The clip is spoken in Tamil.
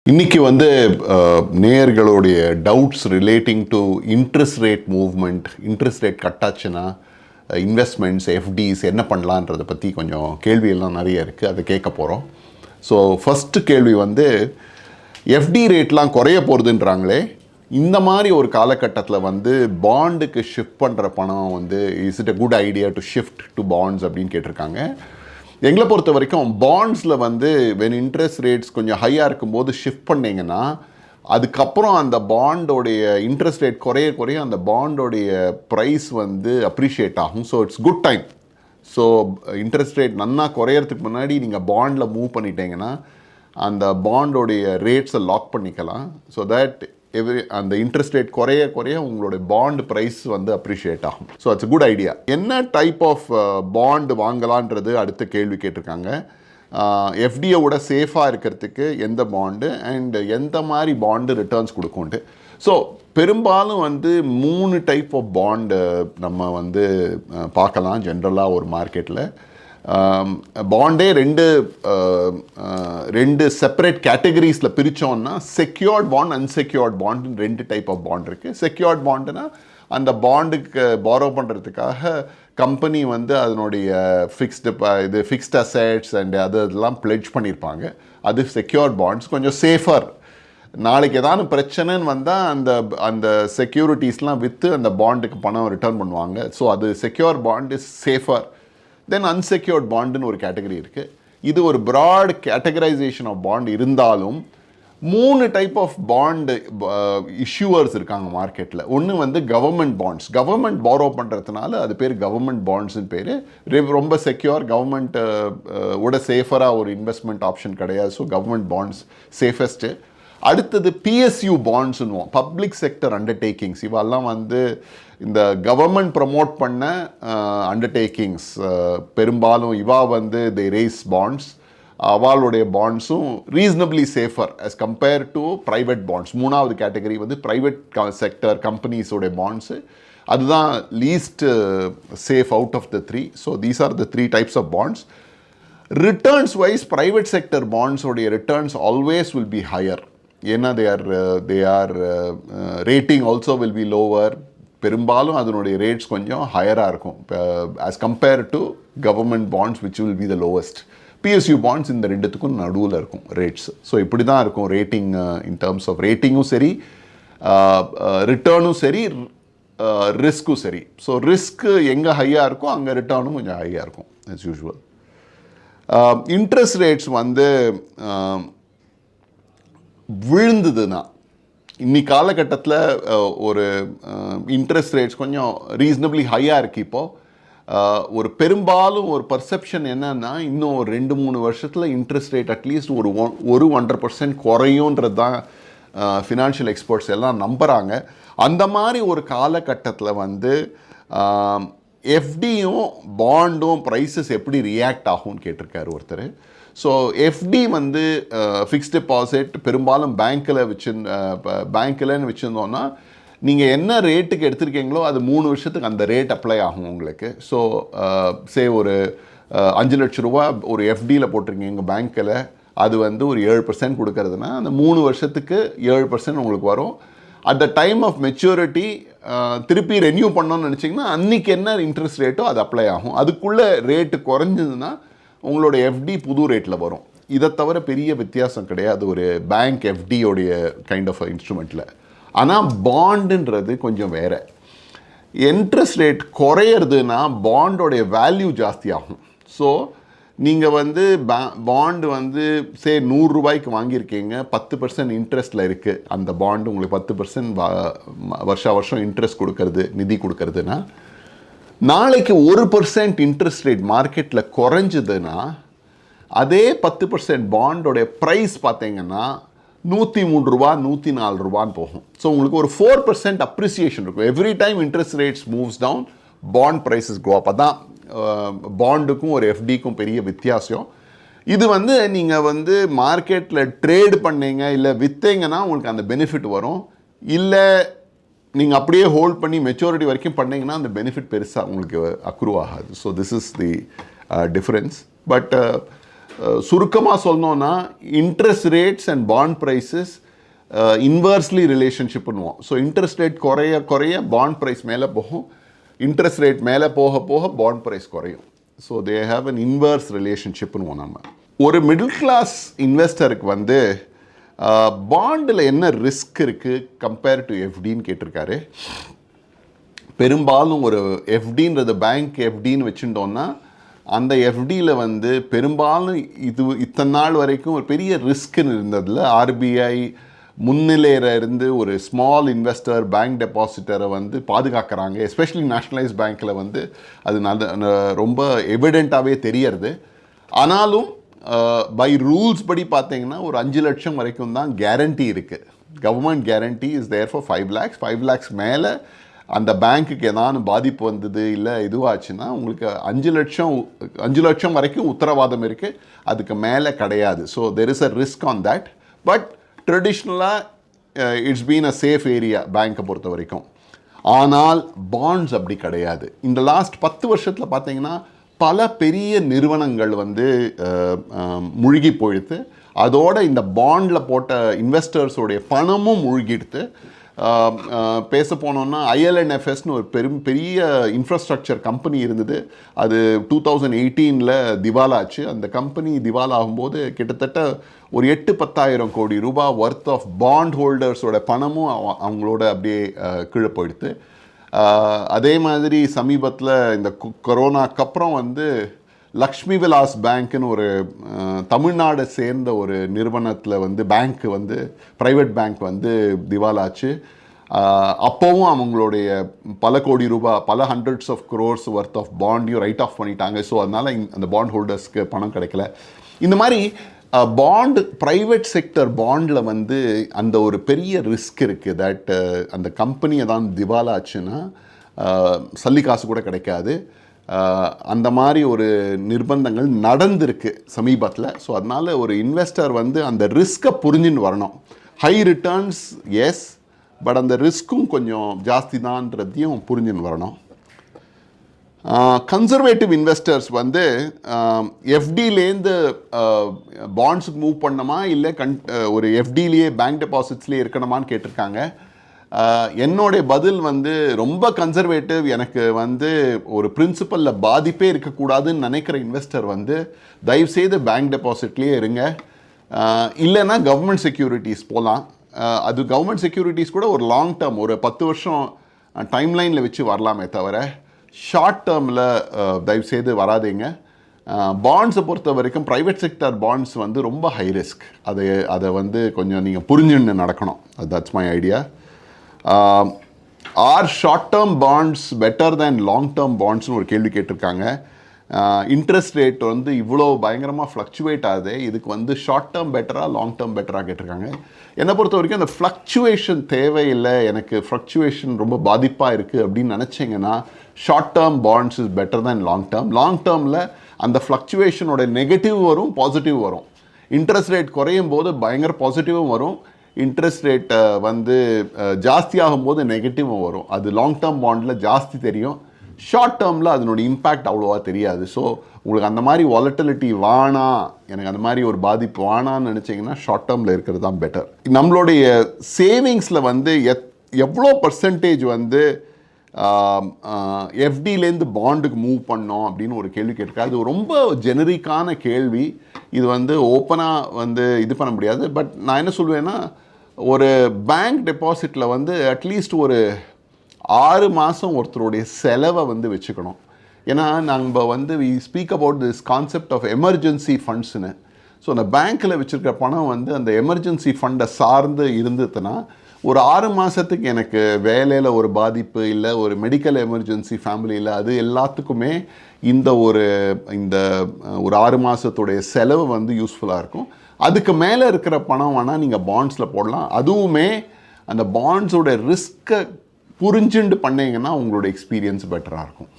இன்னைக்கு வந்து நேயர்களுடைய doubts relating to interest rate movement, interest rate கட்டாச்சுன்னா இன்வெஸ்ட்மெண்ட்ஸ், எஃப்டிஸ் என்ன பண்ணலான்றதை பற்றி கொஞ்சம் கேள்வியெல்லாம் நிறைய இருக்குது. அதை கேட்க போகிறோம். ஸோ ஃபஸ்ட்டு கேள்வி வந்து எஃப்டி ரேட்லாம் குறைய போகிறதுன்றாங்களே, இந்த மாதிரி ஒரு காலகட்டத்தில் வந்து பாண்டுக்கு ஷிஃப்ட் பண்ணுற பணம் வந்து is it a good idea to shift to bonds அப்படின்னு கேட்டிருக்காங்க. எங்களை பொறுத்த வரைக்கும் பாண்ட்ஸில் வந்து வென் இன்ட்ரெஸ்ட் ரேட்ஸ் கொஞ்சம் ஹையாக இருக்கும்போது ஷிஃப்ட் பண்ணிங்கன்னா அதுக்கப்புறம் அந்த பாண்டோடைய இன்ட்ரெஸ்ட் ரேட் குறைய அந்த பாண்டோடைய ப்ரைஸ் வந்து அப்ரிஷியேட் ஆகும். So it's good time. So interest rate நன்னா குறையறதுக்கு முன்னாடி நீங்கள் பாண்டில் மூவ் பண்ணிட்டீங்கன்னா அந்த பாண்டோடைய ரேட்ஸை லாக் பண்ணிக்கலாம். ஸோ தட் அந்த இன்ட்ரெஸ்ட் ரேட் குறைய உங்களுடைய பாண்ட் ப்ரைஸ் வந்து அப்ரிஷியேட் ஆகும். So it's good idea. என்ன டைப் ஆஃப் பாண்ட் வாங்கலான்றது அடுத்த கேள்வி கேட்டிருக்காங்க. எஃப்டியோட சேஃபாக இருக்கிறதுக்கு எந்த பாண்டு அண்ட் எந்த மாதிரி பாண்டு ரிட்டர்ன்ஸ் கொடுக்கும்ட்டு. ஸோ பெரும்பாலும் வந்து 3 டைப் ஆஃப் பாண்டு நம்ம வந்து பார்க்கலாம் ஜென்ரலாக ஒரு மார்க்கெட்டில். பாண்டே ரெண்டு செப்பரேட் கேட்டகரிஸில் பிரித்தோன்னா செக்யூர்ட் பாண்ட், அன்செக்யூர்ட் பாண்டுன்னு 2 டைப் ஆஃப் பாண்ட் இருக்குது. செக்யூர்ட் பாண்டுனா அந்த பாண்டுக்கு பாரோ பண்ணுறதுக்காக கம்பெனி வந்து அதனுடைய ஃபிக்ஸ்ட் அசெட்ஸ் அண்ட் அதெல்லாம் பிளெட்ஜ் பண்ணியிருப்பாங்க. அது செக்யூர்ட் பாண்ட்ஸ், கொஞ்சம் சேஃபர். நாளைக்கு ஏதாவது பிரச்சனைன்னு வந்தால் அந்த செக்யூரிட்டிஸ்லாம் விற்று அந்த பாண்டுக்கு பணம் ரிட்டர்ன் பண்ணுவாங்க. ஸோ அது secure bond is safer. Then unsecured பாண்டுன்னு ஒரு கேட்டகரி இருக்குது. இது ஒரு ப்ராட் கேட்டகரைசேஷன் ஆஃப் பாண்ட் இருந்தாலும் 3 டைப் ஆஃப் பாண்டு இஷ்யூவர்ஸ் இருக்காங்க மார்க்கெட்டில். ஒன்று வந்து கவர்மெண்ட் பாண்ட்ஸ். கவர்மெண்ட் பாரோ பண்ணுறதுனால அது பேர் கவர்மெண்ட் பாண்ட்ஸ்ன்னு பேர். ரொம்ப செக்யூர், கவர்மெண்ட் ஓட சேஃபராக ஒரு இன்வெஸ்ட்மெண்ட் ஆப்ஷன் கிடையாது. So government bonds safest. அடுத்தது பிஎஸ்யூ பாண்ட்ஸ்ன்னுவோம், பப்ளிக் செக்டர் அண்டர்டேக்கிங்ஸ். இவெல்லாம் வந்து இந்த கவர்மெண்ட் ப்ரமோட் பண்ண அண்டர்டேக்கிங்ஸ். பெரும்பாலும் இவா வந்து தே ரேஸ் பாண்ட்ஸ். அவளுடைய பாண்ட்ஸும் reasonably safer as compare to private bonds. 3வது கேட்டகரி வந்து ப்ரைவேட் செக்டர் கம்பெனிஸோடைய பாண்ட்ஸு. அதுதான் least safe out of the 3. So these are the 3 types of bonds. Returns wise private sector பாண்ட்ஸோடைய returns always will be higher. ஏன்னா they are rating also will be lower. பெரும்பாலும் அதனுடைய ரேட்ஸ் கொஞ்சம் ஹையராக இருக்கும் as compare to government bonds which will be the lowest. PSU bonds இந்த 2த்துக்கும் நடுவில் இருக்கும் ரேட்ஸ். ஸோ இப்படி தான் இருக்கும் ரேட்டிங். இன் டர்ம்ஸ் ஆஃப் ரேட்டிங்கும் சரி, ரிட்டர்னும் சரி, ரிஸ்க்கும் சரி. ஸோ ரிஸ்க்கு எங்கே ஹையாக இருக்கும் அங்கே ரிட்டர்னும் கொஞ்சம் ஹையாக இருக்கும் as யூஷுவல். இன்ட்ரெஸ்ட் ரேட்ஸ் வந்து விழுந்ததுன்னா இன்னைக்கு காலகட்டத்தில் ஒரு இன்ட்ரெஸ்ட் ரேட்ஸ் கொஞ்சம் ரீசனபிளி ஹையாக இருக்குது. இப்போது ஒரு பெரும்பாலும் ஒரு பர்செப்ஷன் என்னன்னா இன்னும் ஒரு 2-3 வருஷத்தில் இன்ட்ரெஸ்ட் ரேட் அட்லீஸ்ட் ஒரு 1-1.5% குறையுன்றது தான் ஃபினான்ஷியல் எக்ஸ்பர்ட்ஸ் எல்லாம் நம்புகிறாங்க. அந்த மாதிரி ஒரு காலகட்டத்தில் வந்து எஃப்டியும் பாண்டும் ப்ரைஸஸ் எப்படி ரியாக்ட் ஆகும்னு கேட்டிருக்காரு ஒருத்தர். ஸோ எஃப்டி வந்து ஃபிக்ஸ்ட் டெபாசிட் பெரும்பாலும் பேங்க்கில்னு வச்சுருந்தோன்னா நீங்கள் என்ன ரேட்டுக்கு எடுத்திருக்கீங்களோ அது 3 வருஷத்துக்கு அந்த ரேட் அப்ளை ஆகும் உங்களுக்கு. ஸோ ஒரு 5 லட்ச ரூபா ஒரு எஃப்டியில் போட்டிருக்கீங்க பேங்க்கில், அது வந்து ஒரு 7% கொடுக்கறதுனா அந்த 3 வருஷத்துக்கு 7% உங்களுக்கு வரும். At the time of maturity திருப்பி ரெனியூ பண்ணோன்னு நினச்சிங்கன்னா அன்றைக்கி என்ன இன்ட்ரெஸ்ட் ரேட்டோ அது அப்ளை ஆகும். அதுக்குள்ளே ரேட்டு குறைஞ்சதுன்னா உங்களோட எஃப்டி புது ரேட்டில் வரும். இதை தவிர பெரிய வித்தியாசம் கிடையாது ஒரு பேங்க் எஃப்டியோடைய கைண்ட் ஆஃப் இன்ஸ்ட்ருமெண்ட்டில். ஆனால் பாண்டுன்றது கொஞ்சம் வேறு. இன்ட்ரெஸ்ட் ரேட் குறையிறதுனா பாண்டோடைய வேல்யூ ஜாஸ்தி ஆகும். ஸோ நீங்கள் வந்து பாண்டு வந்து 100 ரூபாய்க்கு வாங்கியிருக்கீங்க, 10% இன்ட்ரெஸ்ட்டில் இருக்குது அந்த பாண்டு உங்களுக்கு 10% வருஷம் இன்ட்ரெஸ்ட் கொடுக்கறது, நிதி கொடுக்கறதுனா நாளைக்கு 1% இன்ட்ரெஸ்ட் ரேட் மார்க்கெட்டில் குறைஞ்சதுன்னா அதே 10% பாண்டோடைய ப்ரைஸ் பார்த்தீங்கன்னா 103 ரூபா 104 ரூபான்னு போகும். ஸோ உங்களுக்கு ஒரு 4% அப்ரிசியேஷன் இருக்கும். Every time interest rates moves down bond prices go up. அதான் பாண்டுக்கும் ஒரு எஃப்டிக்கும் பெரிய வித்தியாசம். இது வந்து நீங்கள் வந்து மார்க்கெட்டில் ட்ரேடு பண்ணீங்க இல்லை விற்றீங்கன்னா உங்களுக்கு அந்த பெனிஃபிட் வரும். இல்லை நீங்கள் அப்படியே ஹோல்ட் பண்ணி மெச்சூரிட்டி வரைக்கும் பண்ணிங்கன்னா அந்த பெனிஃபிட் பெருசாக உங்களுக்கு அக்ரூவ் ஆகாது. So this is the difference. But சுருக்கமாக சொல்லணும்னா interest rates and bond prices inversely relationship பண்ணுவோம். ஸோ இன்ட்ரெஸ்ட் ரேட் குறைய குறைய பாண்ட் ப்ரைஸ் மேலே போகும், இன்ட்ரெஸ்ட் ரேட் மேலே போக போக பாண்ட் ப்ரைஸ் குறையும். So they have an inverse ரிலேஷன்ஷிப்னுவோம். நம்ம ஒரு மிடில் கிளாஸ் இன்வெஸ்டருக்கு வந்து பாண்டில் என்ன ரிஸ்க் இருக்குது கம்பேர் டு எஃப்டின்னு கேட்டிருக்காரு. பெரும்பாலும் ஒரு எஃப்டின்றது பேங்க் எஃப்டின்னு வச்சுட்டோன்னா அந்த எஃப்டியில் வந்து பெரும்பாலும் இத்தனை நாள் வரைக்கும் ஒரு பெரிய ரிஸ்க்குன்னு இருந்ததில் ஆர்பிஐ முன்னிலையில் இருந்து ஒரு ஸ்மால் இன்வெஸ்டர் பேங்க் டெபாசிட்டரை வந்து பாதுகாக்கிறாங்க. எஸ்பெஷலி நேஷ்னலைஸ் பேங்க்கில் வந்து அது ரொம்ப எவிடெண்ட்டாகவே தெரியறது. ஆனாலும் பை ரூல்ஸ் படி பார்த்தீங்கன்னா ஒரு 5 லட்சம் வரைக்கும் தான் கேரண்டி இருக்குது. Government guarantee is there for 5 lakhs. 5 lakhs மேலே அந்த பேங்க்குக்கு ஏதாவது பாதிப்பு வந்தது இல்லை இதுவாச்சுன்னா உங்களுக்கு 5 லட்சம் வரைக்கும் உத்தரவாதம் இருக்குது, அதுக்கு மேலே கிடையாது. So there is a risk on that. But ட்ரெடிஷ்னலாக it's been a safe area பேங்க்கை பொறுத்த வரைக்கும். ஆனால் பாண்ட்ஸ் அப்படி கிடையாது. இந்த லாஸ்ட் 10 வருஷத்தில் பார்த்தீங்கன்னா பல பெரிய நிறுவனங்கள் வந்து முழுகி போயிடுத்து. அதோட இந்த பாண்டில் போட்ட இன்வெஸ்டர்ஸோடைய பணமும் முழுகிடுத்து. பேச போனோன்னா IL&FSன்னு ஒரு பெரிய இன்ஃப்ராஸ்ட்ரக்சர் கம்பெனி இருந்தது. அது 2018 திவாலாச்சு. அந்த கம்பெனி திவாலாகும்போது கிட்டத்தட்ட ஒரு 8-10,000 கோடி ரூபாய் ஒர்த் ஆஃப் பாண்ட் ஹோல்டர்ஸோட பணமும் அவங்களோட அப்படியே கீழே போயிடுது. அதே மாதிரி சமீபத்தில் இந்த கொரோனாக்கு அப்புறம் வந்து லக்ஷ்மி விலாஸ் பேங்க்னு ஒரு தமிழ்நாடை சேர்ந்த ஒரு நிறுவனத்தில் வந்து பேங்க்கு வந்து ப்ரைவேட் பேங்க் வந்து திவாலாச்சு. அப்போவும் அவங்களுடைய பல கோடி ரூபாய், பல hundreds of crores worth of பாண்டையும் ரைட் ஆஃப் பண்ணிட்டாங்க. ஸோ அதனால் அந்த பாண்ட் ஹோல்டர்ஸ்க்கு பணம் கிடைக்கல. இந்த மாதிரி பாண்ட் ப்ரைவேட் செக்டர் பாண்டில் வந்து அந்த ஒரு பெரிய ரிஸ்க் இருக்குது. தட் அந்த கம்பெனி தான் திவாலாச்சுன்னா சல்லி காசு கூட கிடைக்காது. அந்த மாதிரி ஒரு நிர்பந்தங்கள் நடந்திருக்கு சமீபத்தில். ஸோ அதனால் ஒரு இன்வெஸ்டர் வந்து அந்த ரிஸ்க்கை புரிஞ்சுன்னு வரணும். ஹை ரிட்டர்ன்ஸ் எஸ், பட் அந்த ரிஸ்க்கும் கொஞ்சம் ஜாஸ்தி தான்றதையும் புரிஞ்சுன்னு வரணும். கன்சர்வேட்டிவ் இன்வெஸ்டர்ஸ் வந்து எஃப்டிலேருந்து பாண்ட்ஸுக்கு மூவ் பண்ணணுமா இல்லை ஒரு எஃப்டிலேயே பேங்க் டெபாசிட்ஸ்லேயே இருக்கணுமான்னு கேட்டிருக்காங்க. என்னுடைய பதில் வந்து ரொம்ப கன்சர்வேட்டிவ், எனக்கு வந்து ஒரு பிரின்சிபலில் பாதிப்பே இருக்கக்கூடாதுன்னு நினைக்கிற இன்வெஸ்டர் வந்து தயவுசெய்து பேங்க் டெபாசிட்லேயே இருங்க. இல்லைன்னா கவர்மெண்ட் செக்யூரிட்டிஸ் போகலாம். அது கவர்மெண்ட் செக்யூரிட்டிஸ் கூட ஒரு லாங் டேர்ம், ஒரு 10 வருஷம் டைம்லைனில் வச்சு வரலாமே தவிர ஷார்ட் டேர்மில் தயவுசெய்து வராதிங்க. பாண்ட்ஸை பொறுத்த வரைக்கும் ப்ரைவேட் செக்டர் பாண்ட்ஸ் வந்து ரொம்ப ஹை ரிஸ்க். அதை வந்து கொஞ்சம் நீங்கள் புரிஞ்சுன்னு நடக்கணும். That's my idea. Are short term bonds better than long term பாண்ட்ஸ்னு ஒரு கேள்வி கேட்டிருக்காங்க. இன்ட்ரெஸ்ட் ரேட் வந்து இவ்வளோ பயங்கரமாக ஃப்ளக்சுவேட் ஆகுது, இதுக்கு வந்து ஷார்ட் டேர்ம் பெட்டராக லாங் டேர்ம் பெட்டராக கேட்டிருக்காங்க. என்னை பொறுத்த வரைக்கும் அந்த ஃப்ளக்சுவேஷன் தேவையில்லை, எனக்கு ஃப்ளக்சுவேஷன் ரொம்ப பாதிப்பாக இருக்குது அப்படின்னு நினச்சிங்கன்னா short term bonds is better than long term. Long டேர்மில் அந்த ஃப்ளக்சுவேஷனோட நெகட்டிவ் வரும், பாசிட்டிவ் வரும். இன்ட்ரெஸ்ட் ரேட் குறையும் போது பயங்கர பாசிட்டிவும் வரும், இன்ட்ரெஸ்ட் ரேட்டை வந்து ஜாஸ்தியாகும் போது நெகட்டிவும் வரும். அது லாங் டேர்ம் பாண்டில் ஜாஸ்தி தெரியும், ஷார்ட் டேர்மில் அதனோட இம்பேக்ட் அவ்வளோவா தெரியாது. ஸோ உங்களுக்கு அந்த மாதிரி வாலட்டிலிட்டி வேணாம், எனக்கு அந்த மாதிரி ஒரு பாதிப்பு வேணான்னு நினச்சிங்கன்னா ஷார்ட் டேர்மில் இருக்கிறது தான் பெட்டர். நம்மளுடைய சேவிங்ஸில் வந்து எவ்வளோ பர்சன்டேஜ் வந்து எஃப்டிலேருந்து பாண்டுக்கு மூவ் பண்ணோம் அப்படின்னு ஒரு கேள்வி கேட்டிருக்காரு. அது ரொம்ப ஜெனரிக்கான கேள்வி. இது வந்து ஓப்பனாக வந்து இது பண்ண முடியாது. பட் நான் என்ன சொல்லுவேன்னா, ஒரு பேங்க் டெபாசிட்டில் வந்து அட்லீஸ்ட் ஒரு 6 மாதம் ஒருத்தருடைய செலவை வந்து வச்சுக்கணும். ஏன்னா நம்ம வந்து we speak about this concept of emergency ஃபண்ட்ஸ்னு. ஸோ அந்த பேங்க்கில் வச்சுருக்கிற பணம் வந்து அந்த எமர்ஜென்சி ஃபண்டை சார்ந்து இருந்ததுன்னா ஒரு 6 மாதத்துக்கு எனக்கு வேலையில் ஒரு பாதிப்பு இல்லை, ஒரு மெடிக்கல் எமர்ஜென்சி ஃபேமிலியில், அது எல்லாத்துக்குமே இந்த ஒரு 6 மாதத்துடைய செலவு வந்து யூஸ்ஃபுல்லாக இருக்கும். அதுக்கு மேலே இருக்கிற பணம் வேணால் நீங்கள் பாண்ட்ஸில் போடலாம். அதுவுமே அந்த பாண்ட்ஸோட ரிஸ்க்கை புரிஞ்சுண்டு பண்ணிங்கன்னா உங்களோட எக்ஸ்பீரியன்ஸ் பெட்டராக இருக்கும்.